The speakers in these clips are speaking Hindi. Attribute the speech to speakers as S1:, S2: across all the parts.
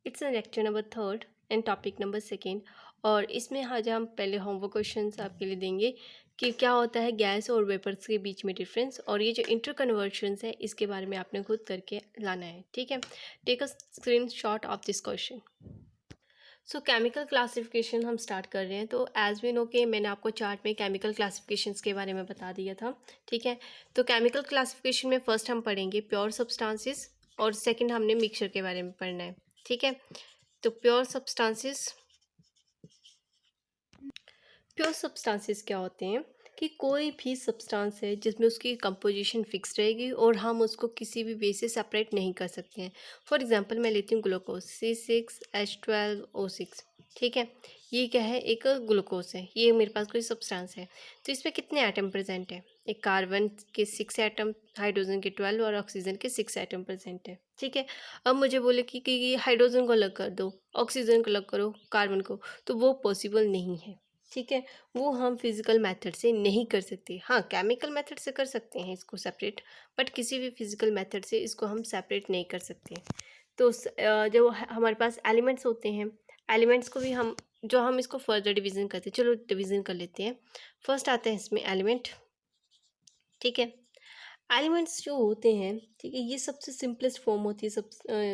S1: It's lecture number third and topic number second. और इसमें आज हम पहले होमवर्क क्वेश्चंस आपके लिए देंगे कि क्या होता है गैस और वेपर्स के बीच में डिफरेंस, और ये जो इंटर कन्वर्शंस है इसके बारे में आपने खुद करके लाना है। ठीक है, take a screen shot of this question. So chemical classification हम स्टार्ट कर रहे हैं। तो एज वी नो के मैंने आपको चार्ट में केमिकल क्लासिफिकेशंस के बारे में बता दिया था। ठीक है, तो केमिकल क्लासिफिकेशन में फर्स्ट हम पढ़ेंगे प्योर सब्सटेंसेस और सेकंड हमने मिक्सचर के बारे में पढ़ना है। ठीक है, तो प्योर सब्सटेंसेस क्या होते हैं कि कोई भी सब्सटेंस है जिसमें उसकी कंपोजिशन फिक्स रहेगी और हम उसको किसी भी वे से सेपरेट नहीं कर सकते हैं। फॉर एग्जांपल मैं लेती हूँ ग्लूकोज C6H12O6। ठीक है, ये क्या है, एक ग्लूकोज है, ये मेरे पास कोई सब्सटेंस है। तो इसमें कितने एटम प्रेजेंट है, एक कार्बन के 6 एटम, हाइड्रोजन के 12 और ऑक्सीजन के 6 एटम प्रेजेंट है। ठीक है, अब मुझे बोले कि ये हाइड्रोजन को अलग कर दो, ऑक्सीजन को अलग करो, कार्बन को, तो वो पॉसिबल नहीं है। ठीक है, वो हम फिज़िकल मेथड से नहीं कर सकते। हाँ, केमिकल मेथड से कर सकते हैं इसको सेपरेट, बट किसी भी फिज़िकल मेथड से इसको हम सेपरेट नहीं कर सकते। तो जो हमारे पास एलिमेंट्स होते हैं, एलिमेंट्स को भी हम इसको फर्दर डिवीज़न करते हैं। चलो डिवीज़न कर लेते हैं। फर्स्ट आते हैं इसमें एलिमेंट। ठीक है, एलिमेंट्स जो होते हैं, ठीक है, ये सबसे सिंपलेस्ट फॉर्म होती है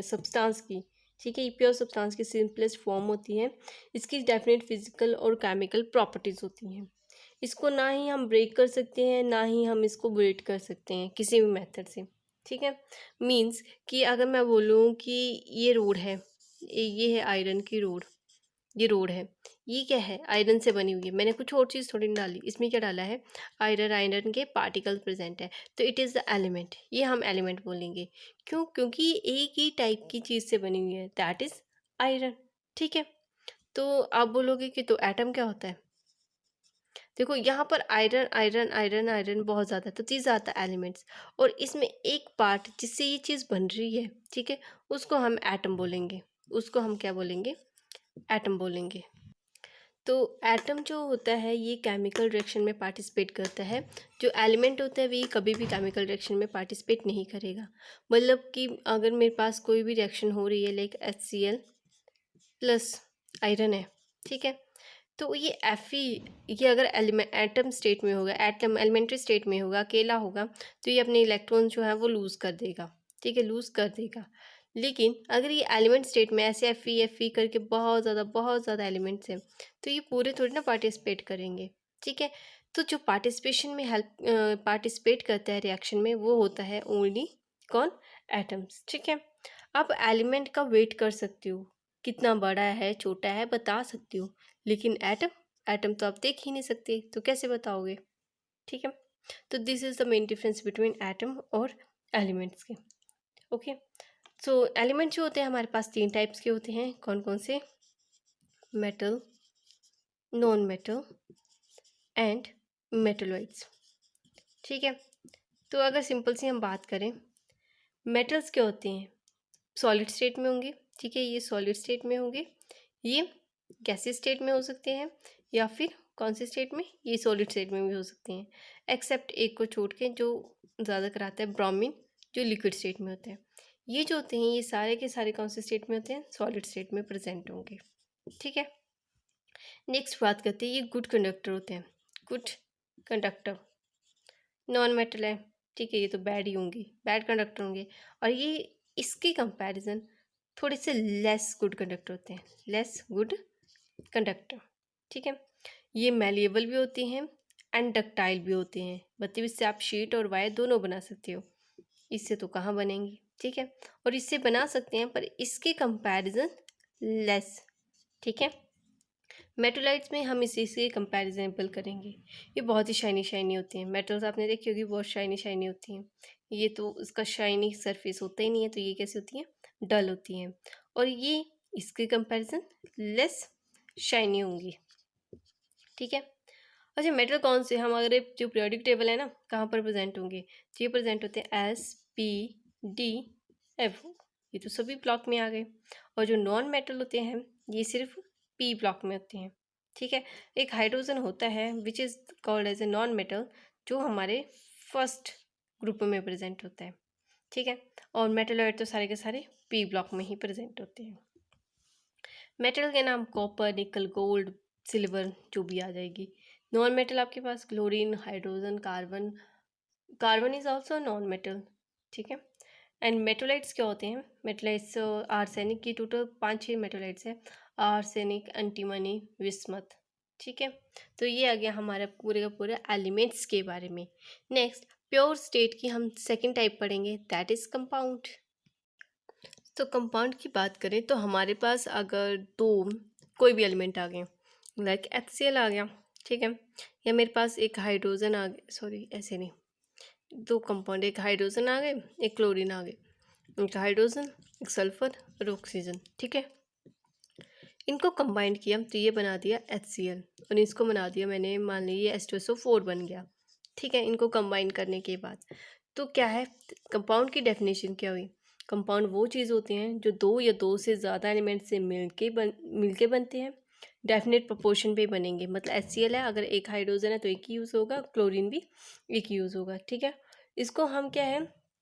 S1: सब्सटेंस की। ठीक है, ये प्योर सब्सटेंस की सिंपलेस्ट फॉर्म होती है। इसकी डेफिनेट फिजिकल और केमिकल प्रॉपर्टीज़ होती हैं। इसको ना ही हम ब्रेक कर सकते हैं, ना ही हम इसको बिल्ड कर सकते हैं किसी भी मेथड से। ठीक है, मीन्स कि अगर मैं बोलूँ कि ये रोड है, ये है आयरन की रोड, ये रोड है, ये क्या है, आयरन से बनी हुई है। मैंने कुछ और चीज़ थोड़ी ना डाली, इसमें क्या डाला है, आयरन, आयरन के पार्टिकल्स प्रेजेंट है, तो इट इज़ द एलिमेंट। ये हम एलिमेंट बोलेंगे। क्यों? क्योंकि ये एक ही टाइप की चीज़ से बनी हुई है, दैट इज़ आयरन। ठीक है, तो आप बोलोगे कि तो एटम क्या होता है। देखो यहाँ पर आयरन आयरन आयरन आयरन बहुत ज़्यादा है, तो चीज़ आता है एलिमेंट्स, और इसमें एक पार्ट जिससे ये चीज़ बन रही है, ठीक है, उसको हम एटम बोलेंगे। उसको हम क्या बोलेंगे, एटम बोलेंगे। तो एटम जो होता है ये केमिकल रिएक्शन में पार्टिसिपेट करता है। जो एलिमेंट होता है वो कभी भी केमिकल रिएक्शन में पार्टिसिपेट नहीं करेगा। मतलब कि अगर मेरे पास कोई भी रिएक्शन हो रही है, लाइक HCl प्लस आयरन है, ठीक है, तो ये Fe, ये अगर एटम स्टेट में होगा, एटम एलिमेंट्री स्टेट में होगा, अकेला होगा, तो ये अपने इलेक्ट्रॉन जो है वो लूज़ कर देगा। ठीक है, लूज़ कर देगा। लेकिन अगर ये एलिमेंट स्टेट में ऐसे Fe करके बहुत ज़्यादा एलिमेंट्स हैं, तो ये पूरे थोड़ी ना पार्टिसिपेट करेंगे। ठीक है, तो जो पार्टिसिपेशन में पार्टिसिपेट करता है रिएक्शन में, वो होता है ओनली कौन, एटम्स। ठीक है, आप एलिमेंट का वेट कर सकती हो, कितना बड़ा है छोटा है बता सकती हो, लेकिन एटम, एटम तो आप देख ही नहीं सकते, तो कैसे बताओगे। ठीक है, तो this is the main difference between atom और एलिमेंट्स के। ओके, सो एलिमेंट जो होते हैं हमारे पास तीन टाइप्स के होते हैं। कौन कौन से, metal, non metal and metalloids. ठीक है, तो अगर सिंपल सी हम बात करें, मेटल्स क्या होते हैं, सॉलिड स्टेट में होंगे। ठीक है, ये सॉलिड स्टेट में होंगे, ये गैसीय स्टेट में हो सकते हैं, या फिर कौन से स्टेट में, ये सॉलिड स्टेट में भी हो सकते हैं, एक्सेप्ट एक को छोड़ के जो ज़्यादा कराता है, ब्रोमीन, जो लिक्विड स्टेट में होता है। ये जो होते हैं ये सारे के सारे कौन से स्टेट में होते हैं, सॉलिड स्टेट में प्रेजेंट होंगे। ठीक है, नेक्स्ट बात करते हैं, ये गुड कंडक्टर होते हैं। गुड कंडक्टर, नॉन मेटल है, ठीक है, ये तो बैड ही होंगे, बैड कंडक्टर होंगे। और ये इसके कंपैरिजन थोड़े से लेस गुड कंडक्टर होते हैं, लेस गुड कंडक्टर। ठीक है, ये मैलिएबल भी होते हैं एंड डक्टाइल भी होते हैं, मतलब इससे आप शीट और वायर दोनों बना सकते हो। इससे तो कहाँ बनेंगी। ठीक है, और इससे बना सकते हैं पर इसके कंपैरिजन लेस। ठीक है, मेटोलाइट्स में हम इसी से कंपैरिजनेबल करेंगे। ये बहुत ही शाइनी शाइनी होती हैं, मेटल्स आपने देखी होगी बहुत शाइनी शाइनी होती हैं। ये तो इसका शाइनी सरफेस होता ही नहीं है, तो ये कैसी होती हैं, डल होती हैं, और ये इसके कंपैरिजन लेस शाइनी होंगी। ठीक है, अच्छा मेटल कौन से, हम अगर जो पीरियोडिक टेबल है ना, कहाँ पर प्रेजेंट होंगे, तो ये प्रेजेंट होते हैं SPDF, ये तो सभी ब्लॉक में आ गए। और जो नॉन मेटल होते हैं ये सिर्फ P ब्लॉक में होते हैं। ठीक है, एक हाइड्रोजन होता है which is called as a non metal, जो हमारे फर्स्ट ग्रुप में प्रेजेंट होता है। ठीक है, और मेटलॉइड तो सारे के सारे P ब्लॉक में ही प्रेजेंट होते हैं। मेटल के नाम कॉपर, निकल, गोल्ड, सिल्वर जो भी आ जाएगी। नॉन मेटल आपके पास chlorine, hydrogen, carbon. Carbon is also non metal, ठीक है। एंड मेटोलाइट्स क्या होते हैं? मेटोलाइट्स आर्सेनिक की टोटल 5-6 मेटोलाइट्स है। आर्सेनिक, एंटीमनी, विस्मथ, ठीक है। तो ये आ गया हमारा पूरे का पूरा एलिमेंट्स के बारे में। नेक्स्ट प्योर स्टेट की हम सेकेंड टाइप पढ़ेंगे, दैट इज कंपाउंड। तो कंपाउंड की बात करें तो हमारे पास अगर दो कोई भी एलिमेंट आ गए, लाइक HCl आ गया, ठीक है, या मेरे पास एक हाइड्रोजन आ गया, सॉरी ऐसे नहीं, दो कंपाउंड, एक हाइड्रोजन आ गए, एक क्लोरीन आ गए, एक हाइड्रोजन, एक सल्फर और ऑक्सीजन, ठीक है। इनको कंबाइन किया तो ये बना दिया HCl, और इसको बना दिया मैंने, मान लीजिए H2SO4 बन गया, ठीक है। इनको कंबाइन करने के बाद तो क्या है, कंपाउंड की डेफिनेशन क्या हुई? कंपाउंड वो चीज़ होते हैं जो दो या दो से ज़्यादा एलिमेंट से मिलके बनते हैं, डेफिनेट प्रोपोर्शन पे बनेंगे। मतलब HCl है, अगर एक हाइड्रोजन है तो एक ही यूज़ होगा, क्लोरीन भी एक ही यूज़ होगा, ठीक है। इसको हम क्या है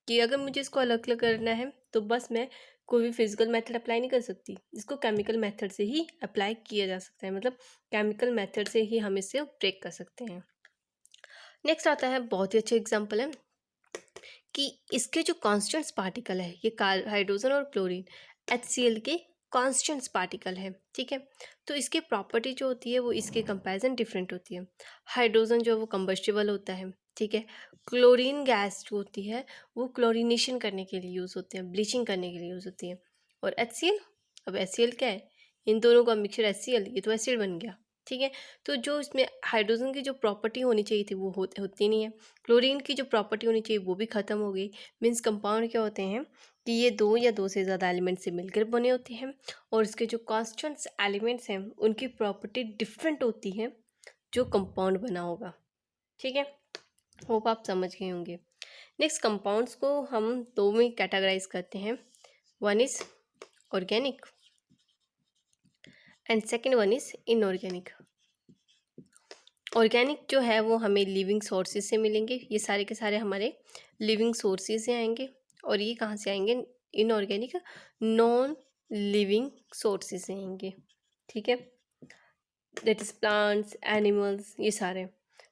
S1: कि अगर मुझे इसको अलग अलग करना है तो बस मैं कोई भी फिजिकल मेथड अप्लाई नहीं कर सकती, इसको केमिकल मेथड से ही अप्लाई किया जा सकता है। मतलब केमिकल मेथड से ही हम इससे ब्रेक कर सकते हैं। नेक्स्ट आता है, बहुत ही अच्छा एग्जांपल है कि इसके जो कॉन्स्टेंट्स पार्टिकल है, ये हाइड्रोजन और क्लोरीन HCl के कॉन्स्टेंट्स पार्टिकल है, ठीक है। तो इसकी प्रॉपर्टी जो होती है वो इसके कंपैरिजन डिफरेंट होती है। हाइड्रोजन जो है वो कंबस्टिबल होता है, ठीक है। क्लोरीन गैस जो होती है वो क्लोरीनेशन करने के लिए यूज़ होती है, ब्लीचिंग करने के लिए यूज़ होती है। और HCl, अब HCl क्या है? इन दोनों का मिक्सचर HCl, ये तो एसिड बन गया, ठीक है। तो जो इसमें हाइड्रोजन की जो प्रॉपर्टी होनी चाहिए थी वो होती नहीं है, क्लोरीन की जो प्रॉपर्टी होनी चाहिए वो भी ख़त्म हो गई। मीन्स कंपाउंड क्या होते हैं कि ये दो या दो से ज़्यादा एलिमेंट से मिलकर बने होते हैं, और इसके जो कॉन्स्टेंट्स एलिमेंट्स हैं उनकी प्रॉपर्टी डिफरेंट होती है जो कंपाउंड बना होगा, ठीक है। होप आप समझ गए होंगे। नेक्स्ट कंपाउंड्स को हम दो में कैटेगराइज करते हैं, one is organic and second one is inorganic. Organic जो है वो हमें लिविंग सोर्सेज से मिलेंगे, ये सारे के सारे हमारे लिविंग सोर्सेज से आएंगे। और ये कहाँ से आएंगे? इनऑर्गेनिक नॉन लिविंग सोर्सेज से आएंगे, ठीक है। दैट इज प्लांट्स, एनिमल्स, ये सारे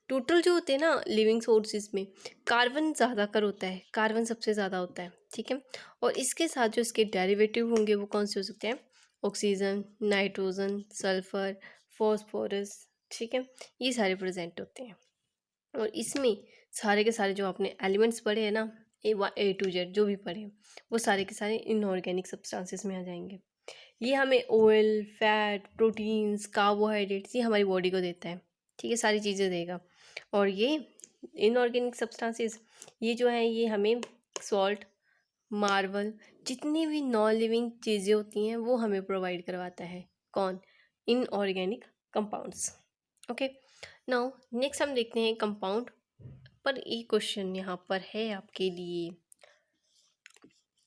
S1: टोटल जो होते हैं ना लिविंग सोर्सेज में, कार्बन ज़्यादातर होता है, कार्बन सबसे ज़्यादा होता है, ठीक है। और इसके साथ जो इसके डेरिवेटिव होंगे वो कौन से हो सकते हैं? ऑक्सीजन, नाइट्रोजन, सल्फर, फॉस्फोरस, ठीक है। ये सारे प्रेजेंट होते हैं। और इसमें सारे के सारे जो आपने एलिमेंट्स पढ़े हैं ना, A to Z जो भी पढ़े हैं वो सारे के सारे इनऑर्गेनिक सब्सटेंसेस में आ जाएंगे। ये हमें ऑयल, फैट, प्रोटीन्स, कार्बोहाइड्रेट्स ये हमारी बॉडी को देता है, ठीक है, सारी चीज़ें देगा। और ये इनऑर्गेनिक सब्सटेंसेस ये जो है ये हमें सॉल्ट, मार्बल, जितनी भी नॉन लिविंग चीज़ें होती हैं वो हमें प्रोवाइड करवाता है। कौन? Inorganic compounds. Okay, now next हम देखते हैं कंपाउंड पर। एक क्वेश्चन यहाँ पर है आपके लिए,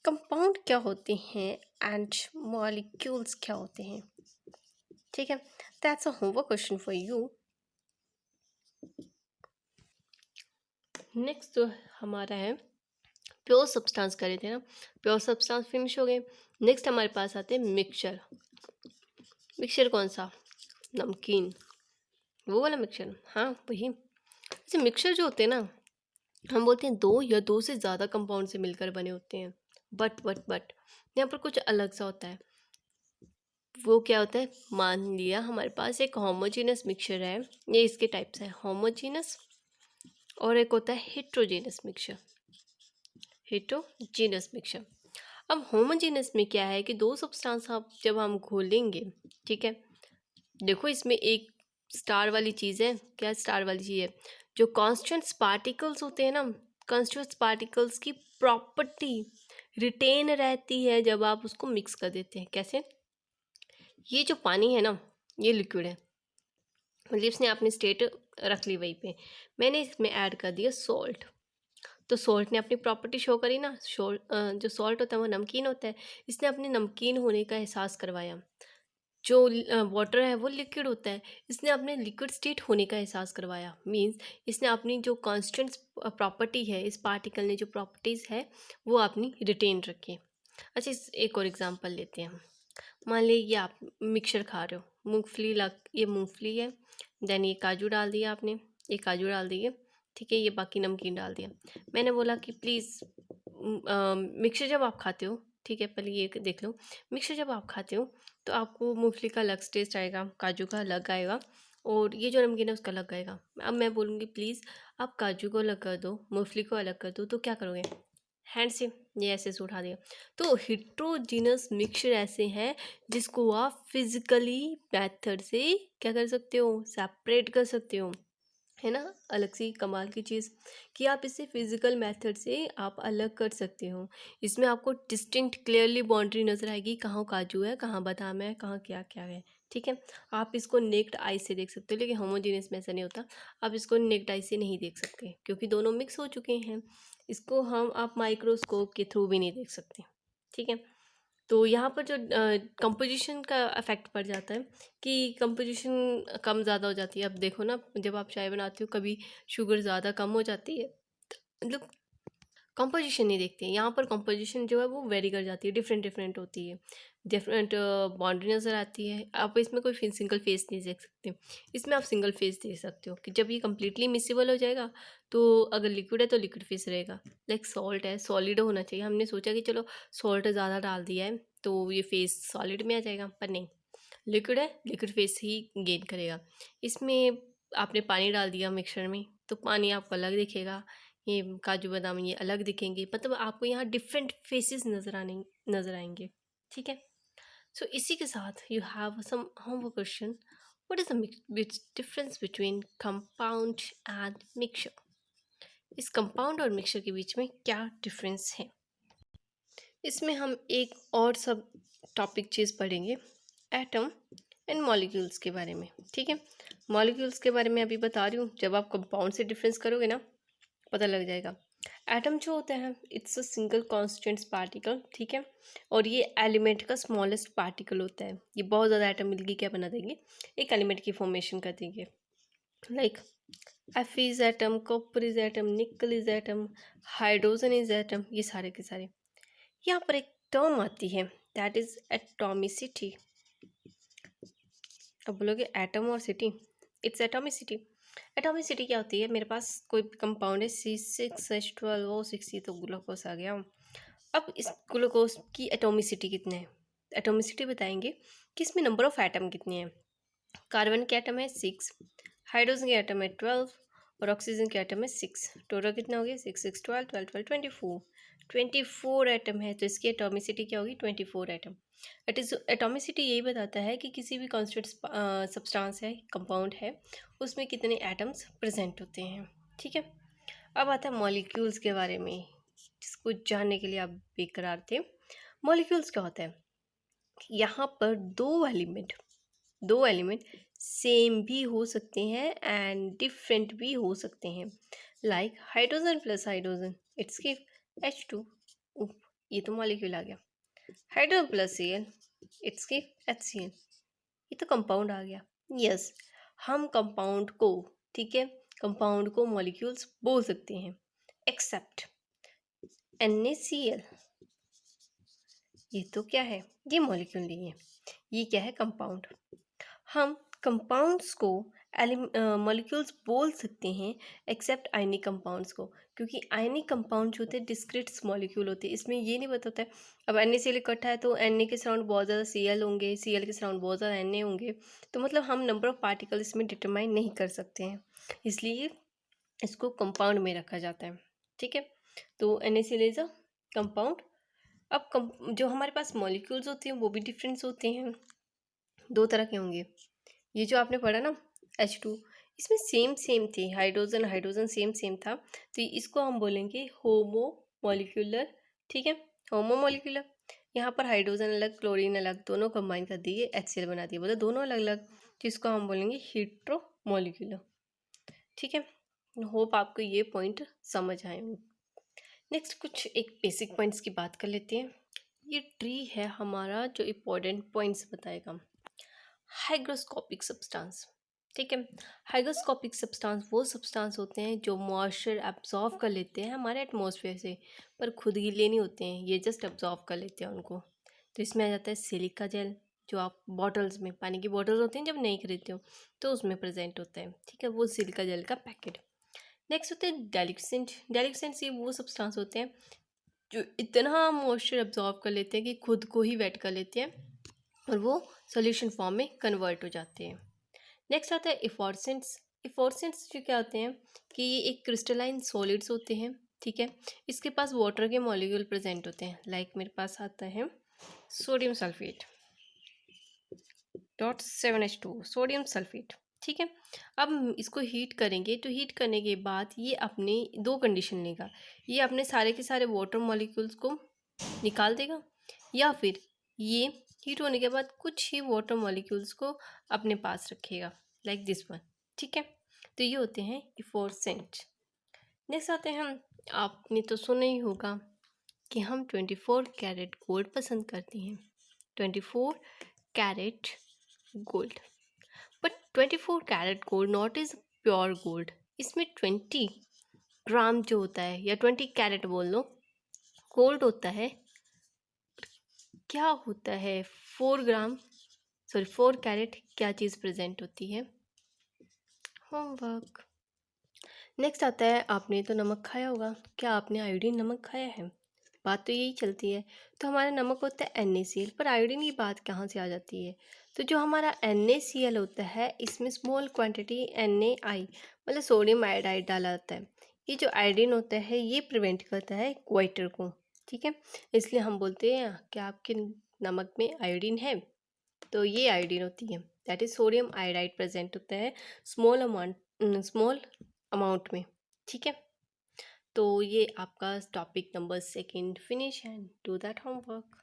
S1: कंपाउंड क्या होते हैं एंड मॉलिक्यूल्स क्या होते हैं, ठीक है। That's a homework question for you. Next जो हमारा है प्योर सब्सटेंस करे थे ना, प्योर सब्सटेंस फिनिश हो गए। नेक्स्ट हमारे पास आते हैं मिक्सचर। मिक्सचर कौन सा? नमकीन, वो वाला मिक्सचर, हाँ वही। जैसे मिक्सचर जो होते हैं ना, हम बोलते हैं दो या दो से ज़्यादा कंपाउंड से मिलकर बने होते हैं, बट यहाँ पर कुछ अलग सा होता है। वो क्या होता है? मान लिया हमारे पास एक होमोजेनस मिक्सचर है, ये इसके टाइप्स है, होमोजेनस और एक होता है हेट्रोजेनस मिक्सचर। हेट्रोजेनस मिक्सचर, अब होमोजेनस में क्या है कि दो सब्सटेंस आप जब हम घोलेंगे, ठीक है, देखो इसमें एक स्टार वाली चीज़ है, क्या स्टार वाली चीज़ है? जो कॉन्स्टेंट्स पार्टिकल्स होते हैं ना, कॉन्स्टेंट्स पार्टिकल्स की प्रॉपर्टी रिटेन रहती है जब आप उसको मिक्स कर देते हैं। कैसे? ये जो पानी है ना ये लिक्विड है, मतलब इसने अपनी स्टेट रख ली वहीं पे, मैंने इसमें ऐड कर दिया सॉल्ट, तो सॉल्ट ने अपनी प्रॉपर्टी शो करी ना। जो सॉल्ट होता है वो नमकीन होता है, इसने अपने नमकीन होने का एहसास करवाया। जो वाटर है वो लिक्विड होता है, इसने अपने लिक्विड स्टेट होने का एहसास करवाया। मींस इसने अपनी जो कांस्टेंट प्रॉपर्टी है, इस पार्टिकल ने जो प्रॉपर्टीज़ है वो अपनी रिटेन रखी। अच्छा, एक और एग्जांपल लेते हैं हम। मान लीजिए ये आप मिक्सचर खा रहे हो, मूँगफली लग ये मूँगफली है, देन ये काजू डाल दिया आपने, ये काजू डाल दिए, ठीक है, ये बाकी नमकीन डाल दिया। मैंने बोला कि प्लीज़ मिक्सचर जब आप खाते हो, ठीक है, पहले ये देख लो, मिक्सचर जब आप खाते हो तो आपको मूँगफली का अलग टेस्ट आएगा, काजू का अलग आएगा और ये जो नमकीन है उसका अलग आएगा। अब मैं बोलूँगी प्लीज़ आप काजू को अलग कर दो, मूँगफली को अलग कर दो, तो क्या करोगे? हैंड से ये ऐसे से उठा दिया। तो हिट्रोजीनस मिक्सचर ऐसे हैं जिसको आप फिजिकली मेथड से क्या कर सकते हो, सेपरेट कर सकते हो, है ना। अलग सी कमाल की चीज़ कि आप इसे फिजिकल मेथड से आप अलग कर सकते हो। इसमें आपको डिस्टिंक्ट क्लियरली बाउंड्री नज़र आएगी, कहाँ काजू है, कहाँ बादाम है, कहाँ क्या क्या है, ठीक है। आप इसको नेक्ड आई से देख सकते हो, लेकिन होमोजीनियस में ऐसा नहीं होता। आप इसको नेक्ड आई से नहीं देख सकते क्योंकि दोनों मिक्स हो चुके हैं। इसको हम आप माइक्रोस्कोप के थ्रू भी नहीं देख सकते, ठीक है। तो यहाँ पर जो कंपोजिशन का इफेक्ट पड़ जाता है कि कंपोजिशन कम ज़्यादा हो जाती है। अब देखो ना, जब आप चाय बनाते हो कभी शुगर ज़्यादा कम हो जाती है, मतलब कंपोजिशन नहीं देखते हैं। यहाँ पर कंपोजिशन जो है वो वेरी कर जाती है, डिफरेंट डिफरेंट होती है, डिफरेंट बाउंड्री नज़र आती है। आप इसमें कोई सिंगल फेस नहीं देख सकते। इसमें आप सिंगल फेस देख सकते हो कि जब ये कम्प्लीटली मिसिबल हो जाएगा तो अगर लिक्विड है तो लिक्विड फेस रहेगा। लाइक सॉल्ट है, सॉलिड होना चाहिए। हमने सोचा कि चलो सॉल्ट ज़्यादा डाल दिया है तो ये फेस सॉलिड में आ जाएगा, पर नहीं, लिक्विड है, लिक्विड फेस ही गेन करेगा। इसमें आपने पानी डाल दिया मिक्सचर में तो पानी आपको अलग दिखेगा, ये काजू बादाम ये अलग दिखेंगे, मतलब आपको यहाँ डिफरेंट फेसेस नज़र आएंगे, ठीक है। सो इसी के साथ you have some homework question. What is the difference between compound and mixture? इस कंपाउंड और मिक्सचर के बीच में क्या डिफरेंस है? इसमें हम एक और सब टॉपिक चीज़ पढ़ेंगे, एटम एंड मॉलिक्यूल्स के बारे में, ठीक है। मॉलिक्यूल्स के बारे में अभी बता रही हूँ, जब आप कंपाउंड से डिफरेंस करोगे ना पता लग जाएगा। एटम जो होता है it's a single constant particle, ठीक है, और ये एलिमेंट का स्मॉलेस्ट पार्टिकल होता है। ये बहुत ज़्यादा एटम मिलके क्या बना देंगे, एक एलिमेंट की फॉर्मेशन कर देंगे। Like F is atom, copper is atom, nickel is atom, hydrogen is atom, ये सारे के सारे। यहाँ पर एक टर्म आती है दैट इज एटॉमिसिटी। अब बोलोगे एटम और सिटी, इट्स एटॉमिसिटी। एटॉमिसिटी क्या होती है, मेरे पास कोई कंपाउंड है C6H12O6, तो ग्लूकोज आ गया। अब इस ग्लूकोज की एटॉमिसिटी कितने है, एटॉमिसिटी बताएंगे कि इसमें नंबर ऑफ एटम कितने हैं। कार्बन के एटम है 6, हाइड्रोजन के एटम है 12 और ऑक्सीजन के एटम है 6। टोटल कितना हो गया, 6 6 12 12 12 24। 24 एटम है तो इसकी एटॉमिसिटी क्या होगी, 24 एटम। इट इज़ एटॉमिसिटी यही बताता है कि किसी भी कॉन्स्टेंट सब्सटेंस है, कंपाउंड है, उसमें कितने एटम्स प्रेजेंट होते हैं, ठीक है। अब आता है मॉलिक्यूल्स के बारे में, जिसको जानने के लिए आप बेकरार थे। मॉलिक्यूल्स क्या होता है, यहाँ पर दो एलिमेंट सेम भी हो सकते हैं एंड डिफरेंट भी हो सकते हैं। Like hydrogen plus hydrogen it's give H2। ये तो मॉलिक्यूल आ गया। Hydrogen plus Cl it's give HCl, ये तो कंपाउंड आ गया। यस, हम कंपाउंड को, ठीक है, कंपाउंड को मॉलिक्यूल्स बोल सकते हैं एक्सेप्ट NaCl। ये तो क्या है, ये मॉलिक्यूल नहीं है, ये क्या है, कंपाउंड। हम कंपाउंड्स को मॉलिक्यूल्स बोल सकते हैं एक्सेप्ट आयनिक कंपाउंड्स को, क्योंकि आयनिक कंपाउंड जो होते हैं डिस्क्रिट्स मॉलिक्यूल होते हैं। इसमें ये नहीं बताता है अब NaCl इकट्ठा है तो Na के सराउंड बहुत ज़्यादा Cl होंगे, Cl के सराउंड बहुत ज़्यादा Na होंगे, तो मतलब हम नंबर ऑफ पार्टिकल इसमें डिटरमाइन नहीं कर सकते हैं, इसलिए इसको कंपाउंड में रखा जाता है, ठीक है। तो NaCl इज अ कंपाउंड। अब जो हमारे पास मॉलिक्यूल्स होते हैं वो भी डिफरेंस होते हैं, दो तरह के होंगे। ये जो आपने पढ़ा ना H2, इसमें सेम सेम थे, हाइड्रोजन हाइड्रोजन सेम सेम था, तो इसको हम बोलेंगे होमो मॉलिक्यूलर, ठीक है, होमो मॉलिक्यूलर। यहाँ पर हाइड्रोजन अलग क्लोरीन अलग दोनों कंबाइन कर दिए HCl बना दिए, बोले दोनों अलग अलग, तो इसको हम बोलेंगे हीट्रो मॉलिक्यूलर, ठीक है। होप आपको ये पॉइंट समझ आए होंगे। नेक्स्ट कुछ एक बेसिक पॉइंट्स की बात कर लेते हैं। ये ट्री है हमारा जो इम्पोर्टेंट पॉइंट्स बताएगा। हाइग्रोस्कोपिक सब्सटेंस, ठीक है। हाइग्रोस्कोपिक सब्सटेंस वो सब्सटेंस होते हैं जो मॉइस्चर एब्जॉर्व कर लेते हैं हमारे एटमॉस्फेयर से, पर खुद गीले नहीं होते हैं, ये जस्ट एब्जॉर्व कर लेते हैं उनको, तो इसमें आ जाता है सिलिका जेल, जो आप बॉटल्स में, पानी की बॉटल्स होती हैं जब नहीं खरीदते हो तो उसमें प्रेजेंट होता है, ठीक है, वो सिलिका जेल का पैकेट। नेक्स्ट होते हैं डेलिक्सेंट। डेलिक्सेंट्स ये वो सब्सटेंस होते हैं जो इतना मॉइस्चर अब्जॉर्ब कर लेते हैं कि खुद को ही वेट कर लेते हैं और वो सॉल्यूशन फॉर्म में कन्वर्ट हो जाते हैं। नेक्स्ट आता है इफोर्सेंट्स। इफोर्सेंट्स जो क्या होते हैं कि ये एक क्रिस्टलाइन सॉलिड्स होते हैं, ठीक है, इसके पास वाटर के मॉलिक्यूल प्रेजेंट होते हैं। लाइक मेरे पास आता है sodium sulphate .7H2, sodium sulphate, ठीक है। अब इसको हीट करेंगे तो हीट करने के बाद ये अपने दो कंडीशन लेगा, ये अपने सारे के सारे वाटर मॉलिक्यूल्स को निकाल देगा या फिर ये हीट होने के बाद कुछ ही वाटर मॉलिक्यूल्स को अपने पास रखेगा, लाइक दिस वन, ठीक है। तो ये होते हैं इफोर्सेंट। नेक्स्ट आते हैं हम, आपने तो सुना ही होगा कि हम 24 कैरेट गोल्ड पसंद करते हैं, 24 carat gold, but 24 carat gold not is pure gold. इसमें 20 ग्राम जो होता है या 20 कैरेट बोल लो गोल्ड होता है, क्या होता है 4 ग्राम, सॉरी 4 कैरेट क्या चीज़ प्रेजेंट होती है। होमवर्क। नेक्स्ट आता है, आपने तो नमक खाया होगा, क्या आपने आयोडीन नमक खाया है? बात तो यही चलती है। तो हमारा नमक होता है NaCl, पर आयोडीन की बात कहाँ से आ जाती है? तो जो हमारा NaCl होता है इसमें स्मॉल क्वांटिटी Na मतलब सोडियम आयोडाइड डाला जाता है। ये जो आयोडीन होता है ये प्रिवेंट करता है क्वाइटर को, ठीक है, इसलिए हम बोलते हैं कि आपके नमक में आयोडीन है, तो ये आयोडीन होती है, that is sodium iodide present होता है स्मॉल अमाउंट में, ठीक है। तो ये आपका topic number 2 finish and do that homework.